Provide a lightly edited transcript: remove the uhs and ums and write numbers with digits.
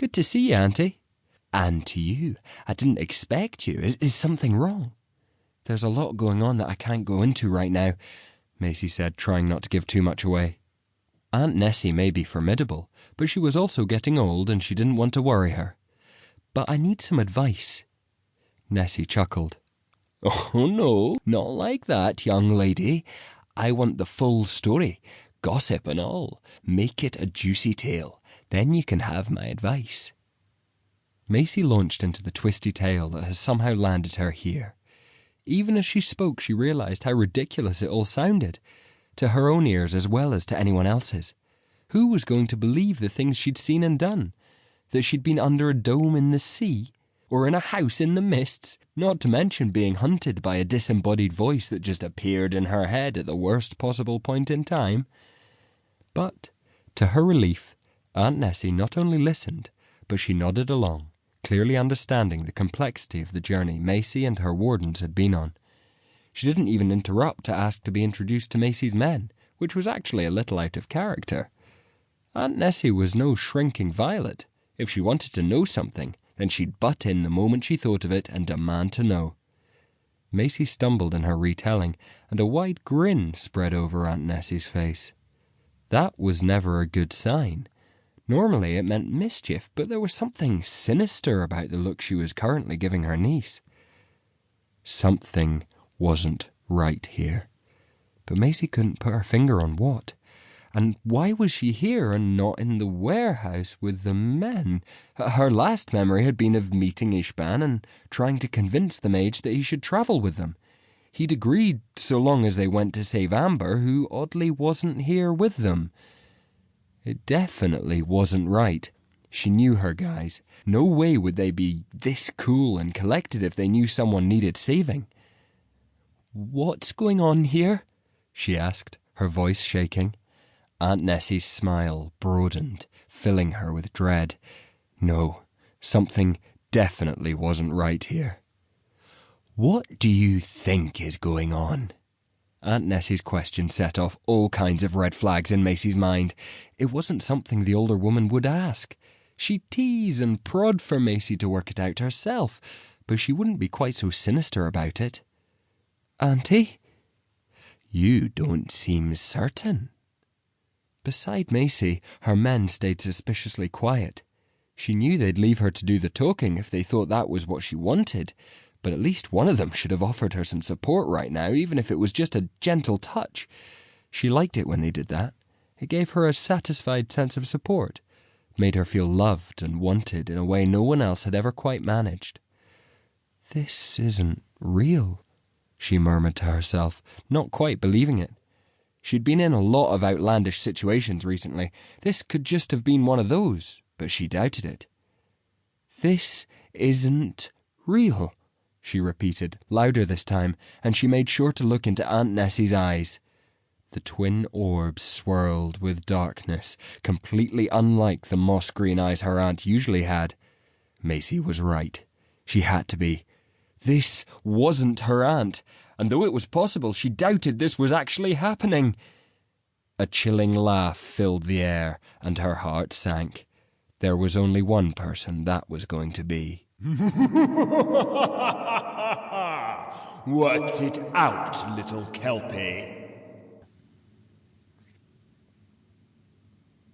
Good to see you, Auntie. And to you. I didn't expect you. Is something wrong? There's a lot going on that I can't go into right now, Macey said, trying not to give too much away. Aunt Nessie may be formidable, but she was also getting old and she didn't want to worry her. But I need some advice. Nessie chuckled. Oh, no, not like that, young lady. I want the full story, gossip and all. Make it a juicy tale. Then you can have my advice. Macey launched into the twisty tale that has somehow landed her here. Even as she spoke, she realised how ridiculous it all sounded, to her own ears as well as to anyone else's. Who was going to believe the things she'd seen and done? That she'd been under a dome in the sea? Or in a house in the mists? Not to mention being hunted by a disembodied voice that just appeared in her head at the worst possible point in time? But, to her relief, Aunt Nessie not only listened, but she nodded along, clearly understanding the complexity of the journey Macey and her wardens had been on. She didn't even interrupt to ask to be introduced to Macey's men, which was actually a little out of character. Aunt Nessie was no shrinking violet. If she wanted to know something, then she'd butt in the moment she thought of it and demand to know. Macey stumbled in her retelling, and a wide grin spread over Aunt Nessie's face. That was never a good sign. Normally it meant mischief, but there was something sinister about the look she was currently giving her niece. Something wasn't right here. But Macey couldn't put her finger on what. And why was she here and not in the warehouse with the men? Her last memory had been of meeting Ishban and trying to convince the mage that he should travel with them. He'd agreed so long as they went to save Amber, who oddly wasn't here with them. It definitely wasn't right. She knew her guys. No way would they be this cool and collected if they knew someone needed saving. "What's going on here?" she asked, her voice shaking. Aunt Nessie's smile broadened, filling her with dread. No, something definitely wasn't right here. "What do you think is going on?" Aunt Nessie's question set off all kinds of red flags in Macey's mind. It wasn't something the older woman would ask. She'd tease and prod for Macey to work it out herself, but she wouldn't be quite so sinister about it. "Auntie?" "You don't seem certain." Beside Macey, her men stayed suspiciously quiet. She knew they'd leave her to do the talking if they thought that was what she wanted, but at least one of them should have offered her some support right now, even if it was just a gentle touch. She liked it when they did that. It gave her a satisfied sense of support, made her feel loved and wanted in a way no one else had ever quite managed. "This isn't real," she murmured to herself, not quite believing it. She'd been in a lot of outlandish situations recently. This could just have been one of those, but she doubted it. "This isn't real," she repeated, louder this time, and she made sure to look into Aunt Nessie's eyes. The twin orbs swirled with darkness, completely unlike the moss-green eyes her aunt usually had. Macey was right. She had to be. This wasn't her aunt, and though it was possible, she doubted this was actually happening. A chilling laugh filled the air, and her heart sank. There was only one person that was going to be. Worked it out, little kelpie.